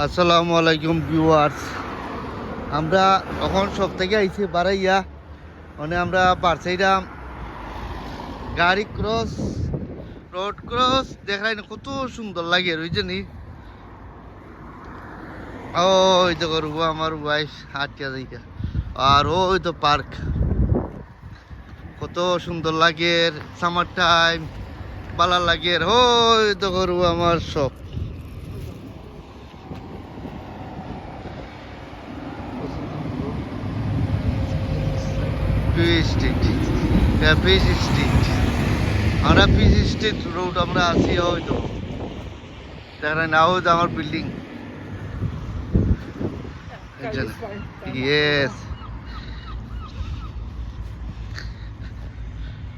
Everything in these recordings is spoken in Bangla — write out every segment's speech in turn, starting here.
আসসালামু আলাইকুম ভিউয়ার্স। আমরা তখন সব থেকে আইছি বাড়াইয়া মানে আমরা পারছাইরাম গাড়ি ক্রস রোড ক্রস দেখাই না কত সুন্দর লাগে বুঝছেনি। ওই তো করবো আমার ওয়াইফ আটকে যাইকা আর ওই তো পার্ক কত সুন্দর লাগে সামার টাইম ভালো লাগে। ওই তো করবো আমার সব পিস স্ট্রিট পিস স্ট্রিট আমরা পিস স্ট্রিট রোড আমরা আছি হয়তো দেখা না হয়তো আমার building yes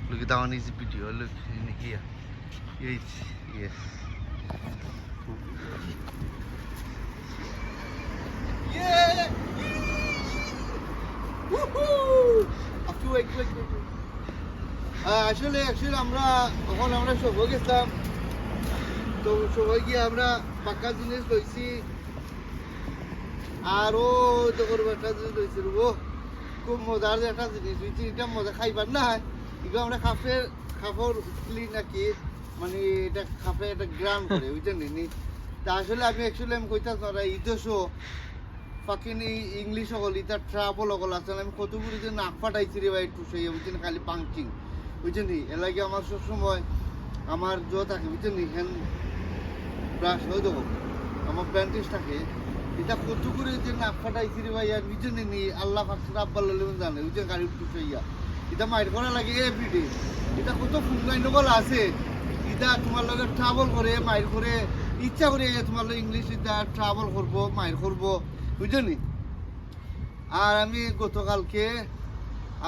look at that one easy video look in here yes yeah woohoo after wait আসলে আমরা তখন আমরা সবাই গেছিলাম তো সবাই গিয়ে আমরা পাকা জিনিস লইছি আরো তো করবো একটা জিনিস লইছি ও খুব মজার একটা জিনিস হয়েছে এটা মজা খাইবার না এগুলো আমরা খাফর ক্লিন নাকি মানে এটা খাফে একটা গ্রাম করে বুঝছেন নি তা আসলে আমি কইতাম না ইদোশো ফাকিং ইংলিশ হল এটা ট্রাভেল হল আসলে আমি কতগুলি যে নাক ফাটাইছি রে ভাই একটু সেই বুঝছেন খালি পাংচিং বুঝছেন নি এর লাগে আমার সবসময় আমার থাকে বুঝছেন নি হ্যান্ড ব্রাশ হয়ে দেবো আমার ব্যান্ডেজ থাকে এটা কত করে যে নাক ফাটাইছি রে ভাই আর বুঝছেন নি আল্লাহ ফাকসুর আব্বা ললেন জানে বুঝছেন গাড়ি উঠতে ইয়া এটা মাইর করা লাগে এভরিডে এটা কত ফুঙ্গাইন বলা আছে এটা তোমার লগে ট্রাভেল করে মাইর করে ইচ্ছা করে তোমার লগে ইংলিশ এটা ট্রাভেল করবো মাইর করবো বুঝলি। আর আমি গতকালকে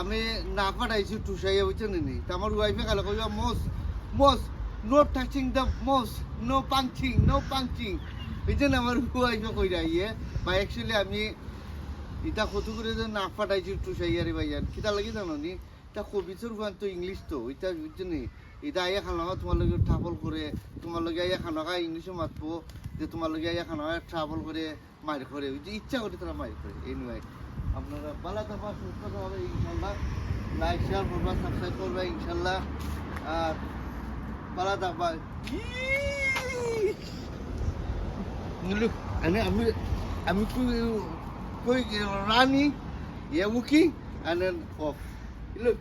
আমি না পাঠাইছি টুসাইয়া বুঝছেন নি তা আমার ওয়াইফে কালে কইবা most no touching the most no punching বুঝছেন আমার ওয়াইফে কইরা ইয়ে বা অ্যাকচুয়ালি আমি এটা কত করে যে নাক ফাটাইছি টুসাইয়া রে ভাইয়ান কিতা লাগি জানো নি তা কবিচুর গান তো ইংলিশ তো ওইটা বুঝছেন নি এটা আইয়া খানা তোমার লগে ট্রাভেল করে তোমার লগে আইয়া খানা ইংলিশও মাতবো যে তোমার লগে আইয়া খানা ট্রাভেল করে মাইর করে ওই যে ইচ্ছা করে তারা মাইর করে এনিওয়ে আপনারা ভালো থাকবা সুস্থ থাকবে ইনশাল্লাহ লাইক শেয়ার করবা সাবস্ক্রাইব করবা ইনশাল্লাহ আর ভালো থাকবা আমি আমি কই রানি ইয়া উকি and then off look